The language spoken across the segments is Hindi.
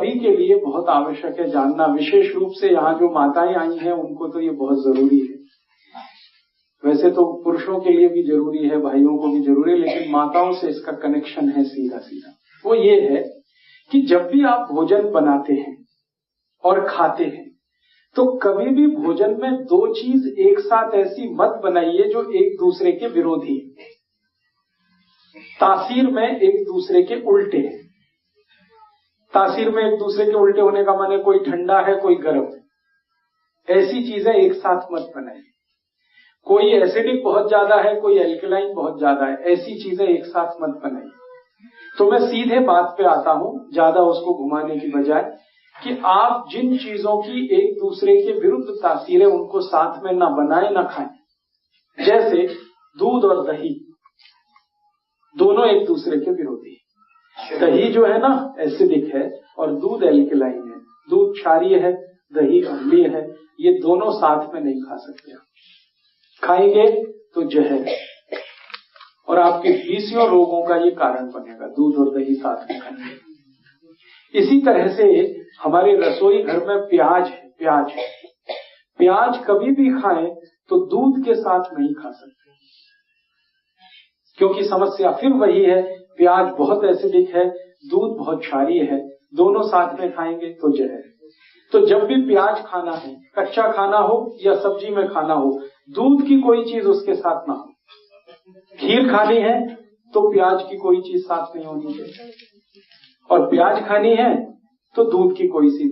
सभी के लिए बहुत आवश्यक है जानना। विशेष रूप से यहाँ जो माताएं आई हैं उनको तो ये बहुत जरूरी है। वैसे तो पुरुषों के लिए भी जरूरी है, भाइयों को भी जरूरी है, लेकिन माताओं से इसका कनेक्शन है सीधा सीधा। वो ये है कि जब भी आप भोजन बनाते हैं और खाते हैं तो कभी भी भोजन में दो चीज एक साथ ऐसी मत बनाइए जो एक दूसरे के विरोधी है, तासीर में एक दूसरे के उल्टे है। तासीर में एक दूसरे के उल्टे होने का माने कोई ठंडा है कोई गर्म है, ऐसी चीजें एक साथ मत बनाइए। कोई एसिडिक बहुत ज्यादा है कोई एल्कलाइन बहुत ज्यादा है, ऐसी चीजें एक साथ मत बनाइए। तो मैं सीधे बात पे आता हूं, ज्यादा उसको घुमाने की बजाय, कि आप जिन चीजों की एक दूसरे के विरुद्ध तासीर है उनको साथ में ना बनाए ना खाएं। जैसे दूध और दही दोनों एक दूसरे के विरोधी। दही जो है ना एसिडिक है और दूध एल्कलाइन है। दूध क्षारीय है, दही अम्लीय है, ये दोनों साथ में नहीं खा सकते। खाएंगे तो जहर और आपके 20 रोगों का ये कारण बनेगा, दूध और दही साथ में खाएंगे। इसी तरह से हमारे रसोई घर में प्याज है, प्याज कभी भी खाएं तो दूध के साथ नहीं खा सकते, क्योंकि समस्या फिर वही है, प्याज बहुत एसिडिक है, दूध बहुत क्षारीय है, दोनों साथ में खाएंगे तो जहर। तो जब भी प्याज खाना है, कच्चा खाना हो या सब्जी में खाना हो, दूध की कोई चीज उसके साथ ना हो। खीर खानी है तो प्याज की कोई चीज साथ नहीं होनी चाहिए, और प्याज खानी है तो दूध की कोई सी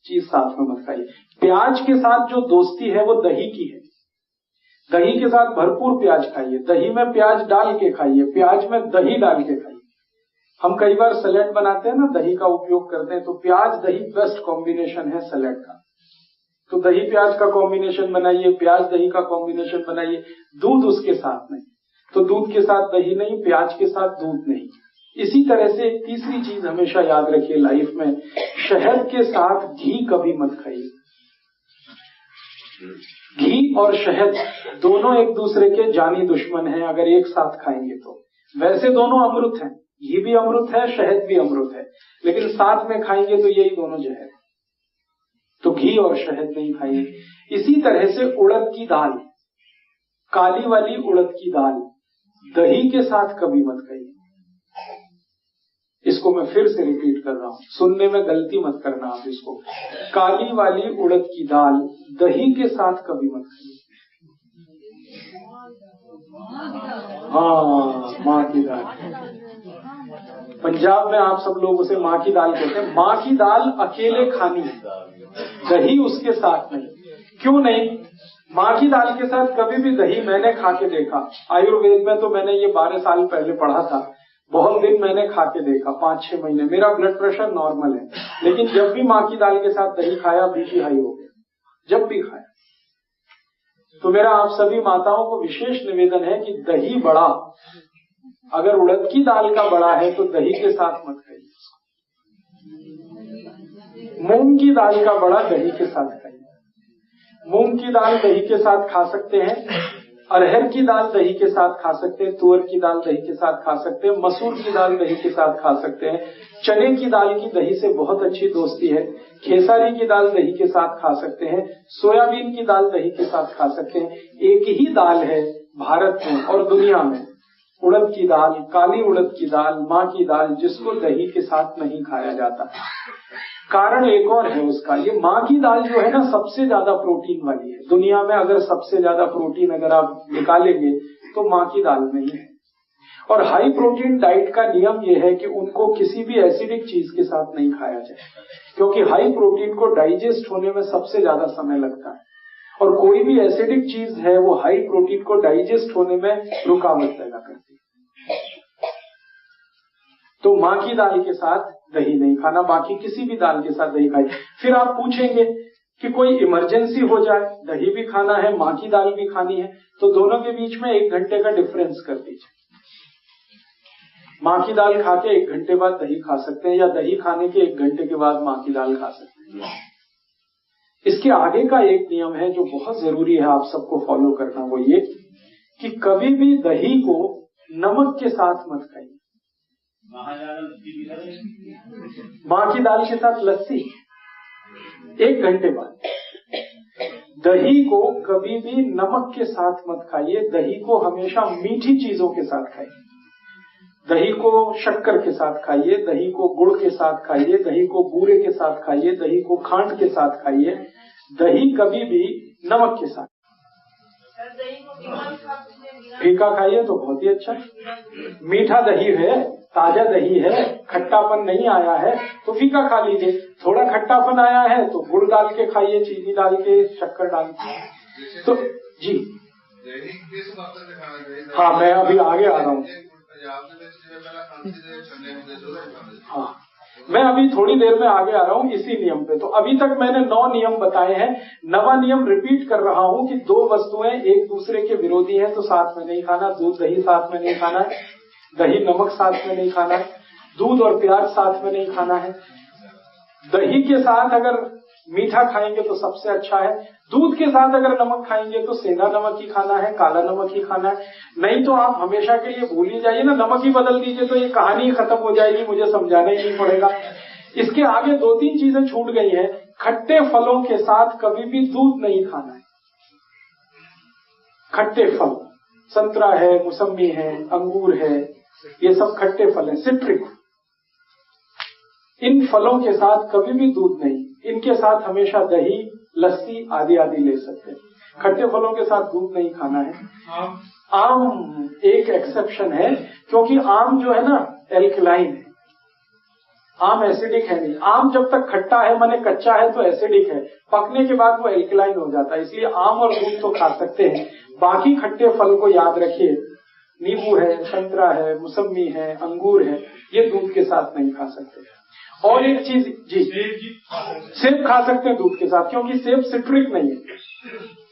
चीज साथ में मत खाइए। प्याज के साथ जो दोस्ती है वो दही की है। दही के साथ भरपूर प्याज खाइए, दही में प्याज डाल के खाइए, प्याज में दही डाल के खाइए। हम कई बार सैलेड बनाते हैं ना, दही का उपयोग करते हैं, तो प्याज दही बेस्ट कॉम्बिनेशन है सैलेड का। तो दही प्याज का कॉम्बिनेशन बनाइए, प्याज दही का कॉम्बिनेशन बनाइए, दूध उसके साथ नहीं। तो दूध के साथ दही नहीं, प्याज के साथ दूध नहीं। इसी तरह से एक तीसरी चीज हमेशा याद रखिए लाइफ में, शहद के साथ घी कभी मत खाइए। घी और शहद दोनों एक दूसरे के जानी दुश्मन हैं अगर एक साथ खाएंगे तो। वैसे दोनों अमृत हैं, घी भी अमृत है, शहद भी अमृत है, लेकिन साथ में खाएंगे तो यही दोनों जहर है। तो घी और शहद नहीं खाइए। इसी तरह से उड़द की दाल, काली वाली उड़द की दाल दही के साथ कभी मत खाइए। इसको मैं फिर से रिपीट कर रहा हूं, सुनने में गलती मत करना आप इसको। काली वाली उड़द की दाल दही के साथ कभी मत खाइए। हाँ, माँ की दाल। पंजाब में आप सब लोग उसे माँ की दाल कहते हैं। माँ की दाल अकेले खानी है, दही उसके साथ नहीं। क्यों नहीं? माँ की दाल के साथ कभी भी दही मैंने खा के देखा, आयुर्वेद में तो मैंने ये 12 साल पहले पढ़ा था, बहुत दिन मैंने खा के देखा, 5-6 महीने, मेरा ब्लड प्रेशर नॉर्मल है, लेकिन जब भी माँ की दाल के साथ दही खाया बीपी हाई हो गया, जब भी खाया। तो मेरा आप सभी माताओं को विशेष निवेदन है कि दही बड़ा, अगर उड़द की दाल का बड़ा है तो दही के साथ मत खाइए। मूंग की दाल का बड़ा दही के साथ खाइए। मूंग की दाल दही के साथ खा सकते हैं, अरहर की दाल दही के साथ खा सकते हैं, तुअर की दाल दही के साथ खा सकते हैं, मसूर की दाल दही के साथ खा सकते हैं, चने की दाल की दही से बहुत अच्छी दोस्ती है, खेसारी की दाल दही के साथ खा सकते हैं, सोयाबीन की दाल दही के साथ खा सकते हैं। एक ही दाल है भारत में और दुनिया में, उड़द की दाल, काली उड़द की दाल, माँ की दाल, जिसको दही के साथ नहीं खाया जाता। कारण एक और है उसका, ये माँ की दाल जो है ना सबसे ज्यादा प्रोटीन वाली है दुनिया में। अगर सबसे ज्यादा प्रोटीन अगर आप निकालेंगे तो माँ की दाल में ही है। और हाई प्रोटीन डाइट का नियम ये है कि उनको किसी भी एसिडिक चीज के साथ नहीं खाया जाए, क्योंकि हाई प्रोटीन को डाइजेस्ट होने में सबसे ज्यादा समय लगता है, और कोई भी एसिडिक चीज है वो हाई प्रोटीन को डाइजेस्ट होने में रुकावट पैदा करती है। तो माँ की दाल के साथ दही नहीं खाना, बाकी किसी भी दाल के साथ दही खाए। फिर आप पूछेंगे कि कोई इमरजेंसी हो जाए, दही भी खाना है माँ की दाल भी खानी है, तो दोनों के बीच में 1 घंटे का डिफरेंस कर दीजिए। माँ की दाल खा के 1 घंटे बाद दही खा सकते हैं, या दही खाने के 1 घंटे के बाद माँ की दाल खा सकते हैं। इसके आगे का एक नियम है जो बहुत जरूरी है आप सबको फॉलो करना, वो ये कि कभी भी दही को नमक के साथ मत खाइए। माँ की दाल के साथ लस्सी 1 घंटे बाद। दही को कभी भी नमक के साथ मत खाइए, दही को हमेशा मीठी चीजों के साथ खाइए। दही को शक्कर के साथ खाइए, दही को गुड़ के साथ खाइए, दही को बूरे के साथ खाइए, दही को खांड के साथ खाइए, दही कभी भी नमक के साथ। फीका खाइए तो बहुत ही अच्छा। मीठा दही है, ताजा दही है, खट्टापन नहीं आया है तो फीका खा लीजिए। थोड़ा खट्टापन आया है तो गुड़ डाल के खाइए, चीनी डाल के, शक्कर डाल के। तो जी हाँ, मैं अभी आगे आ रहा हूँ। हाँ, मैं अभी थोड़ी देर में आगे आ रहा हूँ इसी नियम पे। तो अभी तक मैंने 9 नियम बताए हैं। 9वां नियम रिपीट कर रहा हूँ कि 2 वस्तुएं एक दूसरे के विरोधी हैं तो साथ में नहीं खाना। दूध दही साथ में नहीं खाना है, दही नमक साथ में नहीं खाना है, दूध और प्याज साथ में नहीं खाना है। दही के साथ अगर मीठा खाएंगे तो सबसे अच्छा है। दूध के साथ अगर नमक खाएंगे तो सेंधा नमक ही खाना है, काला नमक ही खाना है। नहीं तो आप हमेशा के लिए भूल ही जाइए ना, नमक ही बदल दीजिए तो ये कहानी खत्म हो जाएगी, मुझे समझाना ही नहीं पड़ेगा। इसके आगे 2-3 चीजें छूट गई हैं। खट्टे फलों के साथ कभी भी दूध नहीं खाना है। खट्टे फल, संतरा है, मौसम्मी है, अंगूर है, ये सब खट्टे फल हैं, सिट्रिक। इन फलों के साथ कभी भी दूध नहीं। इनके साथ हमेशा दही, लस्सी आदि आदि ले सकते हैं। खट्टे फलों के साथ दूध नहीं खाना है। आम एक एक्सेप्शन है, क्योंकि आम जो है ना एल्कलाइन है, आम एसिडिक है नहीं। आम जब तक खट्टा है माने कच्चा है तो एसिडिक है, पकने के बाद वो एल्कलाइन हो जाता है। इसलिए आम और दूध तो खा सकते हैं। बाकी खट्टे फल को याद रखिए, नींबू है, संतरा है, मौसम्मी है, अंगूर है, ये दूध के साथ नहीं खा सकते। और एक चीज जी, सेब खा सकते हैं दूध के साथ, क्योंकि सेब सिट्रिक नहीं है,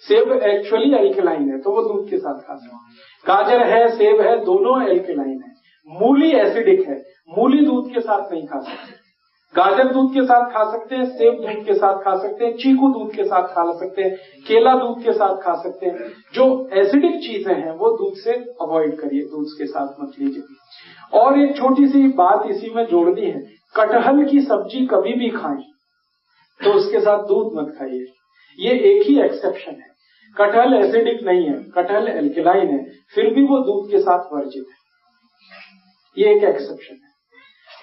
सेब एक्चुअली एल्कलाइन है, तो वो दूध के साथ खा सकते हैं। गाजर है, सेब है, दोनों एल्कलाइन है। मूली एसिडिक है, मूली दूध के साथ नहीं खा सकते। गाजर दूध के साथ खा सकते हैं, सेब दूध के साथ खा सकते हैं, चीकू दूध के साथ खा सकते हैं, केला दूध के साथ खा सकते हैं। जो एसिडिक चीजें हैं वो दूध से अवॉइड करिए, दूध के साथ मत लीजिए। और एक छोटी सी बात इसी में जोड़नी है, कटहल की सब्जी कभी भी खाएं तो उसके साथ दूध मत खाइए। ये एक ही एक्सेप्शन है, कटहल एसिडिक नहीं है, कटहल एल्कलाइन है, फिर भी वो दूध के साथ वर्जित है। ये एक एक्सेप्शन है।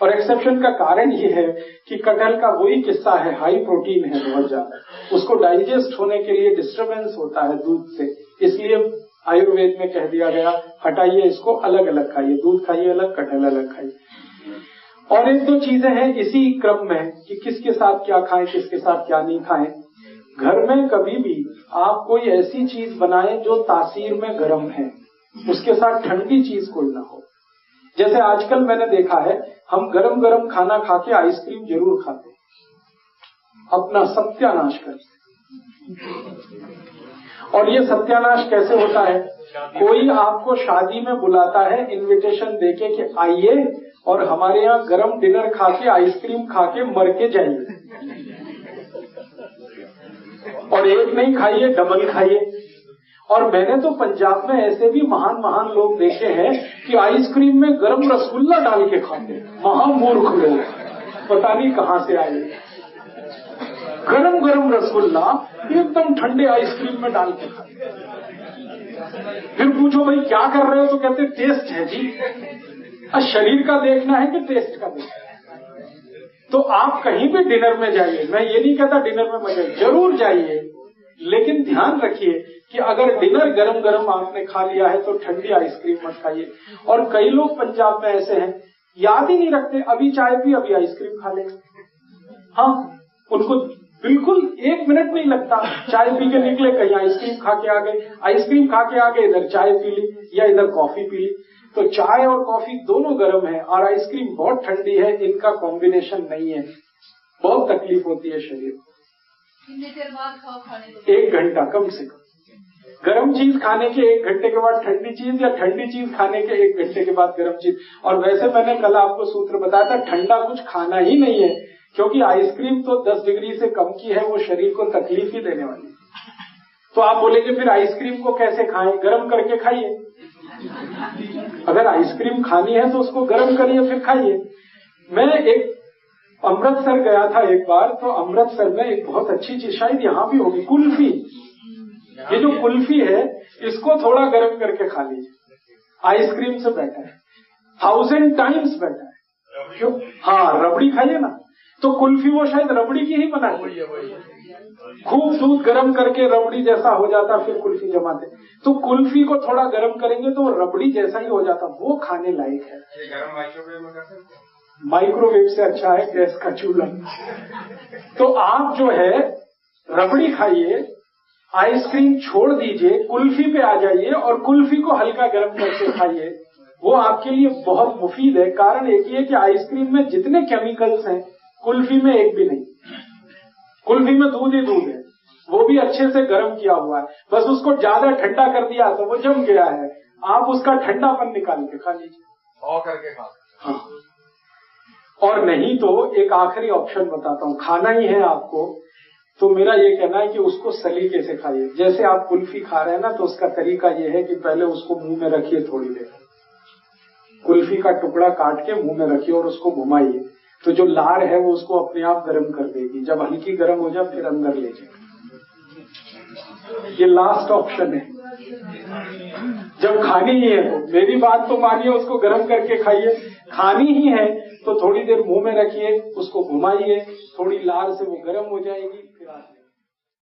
और एक्सेप्शन का कारण ये है कि कटहल का वही किस्सा है, हाई प्रोटीन है बहुत ज्यादा, उसको डाइजेस्ट होने के लिए डिस्टरबेंस होता है दूध से, इसलिए आयुर्वेद में कह दिया गया हटाइए इसको, अलग अलग खाइए, दूध खाइए अलग, कटहल अलग खाइए। और 1-2 चीजें हैं इसी क्रम में कि किसके साथ क्या खाएं, किसके साथ क्या नहीं खाएं। घर में कभी भी आप कोई ऐसी चीज बनाएं जो तासीर में गर्म है, उसके साथ ठंडी चीज कोई ना हो। जैसे आजकल मैंने देखा है, हम गरम गरम खाना खा के आइसक्रीम जरूर खाते हैं, अपना सत्यानाश करते। और ये सत्यानाश कैसे होता है? कोई आपको शादी में बुलाता है इनविटेशन देके कि आइए और हमारे यहाँ गरम डिनर खा के, आइसक्रीम खा के मर के जाइए, और एक नहीं खाइए, डबल खाइए। और मैंने तो पंजाब में ऐसे भी महान महान लोग देखे हैं कि आइसक्रीम में गरम रसगुल्ला डाल के खाते, महामूर्ख लोग, पता नहीं कहां से आए। गरम गरम रसगुल्ला एकदम ठंडे आइसक्रीम में डाल के खाते। फिर पूछो भाई क्या कर रहे हो, तो कहते टेस्ट है जी। शरीर का देखना है कि टेस्ट का देखना है? तो आप कहीं भी डिनर में जाइए, मैं ये नहीं कहता डिनर में मजे, जरूर जाइए, लेकिन ध्यान रखिए कि अगर डिनर गरम गरम आपने खा लिया है तो ठंडी आइसक्रीम मत खाइए। और कई लोग पंजाब में ऐसे हैं, याद ही नहीं रखते, अभी चाय पी अभी आइसक्रीम खा लेंगे। हाँ, उनको बिल्कुल 1 मिनट नहीं लगता, चाय पी के निकले कहीं आइसक्रीम खा के आ गए, आइसक्रीम खा के आ गए इधर चाय पी ली या इधर कॉफी पी ली। तो चाय और कॉफी दोनों गर्म है और आइसक्रीम बहुत ठंडी है, इनका कॉम्बिनेशन नहीं है, बहुत तकलीफ होती है शरीर को। 1 घंटा कम से कम। गर्म चीज खाने के 1 घंटे के बाद ठंडी चीज, या ठंडी चीज खाने के 1 घंटे के बाद गर्म चीज। और वैसे मैंने कल आपको सूत्र बताया था, ठंडा कुछ खाना ही नहीं है, क्योंकि आइसक्रीम तो 10 डिग्री से कम की है, वो शरीर को तकलीफ ही देने वाली। तो आप बोलेंगे फिर आइसक्रीम को कैसे खाएं? गर्म करके खाइए। अगर आइसक्रीम खानी है तो उसको गर्म करिए फिर खाइए। मैं एक अमृतसर गया था एक बार, तो अमृतसर में एक बहुत अच्छी चीज, शायद यहाँ भी होगी, कुल्फी। ये जो कुल्फी है इसको थोड़ा गर्म करके खा लीजिए, आइसक्रीम से बेटर है, 1000 टाइम्स बेटर है। क्यों? हाँ, रबड़ी खाइए ना, तो कुल्फी वो शायद रबड़ी की ही बनाती है, खूब दूध गर्म करके रबड़ी जैसा हो जाता, फिर कुल्फी जमाते। तो कुल्फी को थोड़ा गर्म करेंगे तो वो रबड़ी जैसा ही हो जाता, वो खाने लायक है। माइक्रोवेव से अच्छा है गैस का चूल्हा। तो आप जो है रबड़ी खाइए, आइसक्रीम छोड़ दीजिए, कुल्फी पे आ जाइए और कुल्फी को हल्का गर्म करके खाइए, वो आपके लिए बहुत मुफीद है। कारण एक ही है कि आइसक्रीम में जितने केमिकल्स हैं कुल्फी में एक भी नहीं। कुल्फी में दूध ही दूध है, वो भी अच्छे से गर्म किया हुआ है, बस उसको ज्यादा ठंडा कर दिया तो वो जम गया है। आप उसका ठंडापन निकाल के खा लीजिए और करके खा। हाँ, और नहीं तो एक आखिरी ऑप्शन बताता हूँ, खाना ही है आपको तो मेरा ये कहना है कि उसको सलीके से खाइए। जैसे आप कुल्फी खा रहे हैं ना, तो उसका तरीका ये है कि पहले उसको मुंह में रखिए थोड़ी देर, कुल्फी का टुकड़ा काट के मुंह में रखिए और उसको घुमाइए, तो जो लार है वो उसको अपने आप गर्म कर देगी। जब हल्की गर्म हो जाए फिर अंदर ले जाए। ये लास्ट ऑप्शन है। जब खानी ही है तो मेरी बात तो मानिए, उसको गर्म करके खाइए। खानी ही है तो थोड़ी देर मुंह में रखिए, उसको घुमाइए, थोड़ी लार से वो गर्म हो जाएगी, फिर आप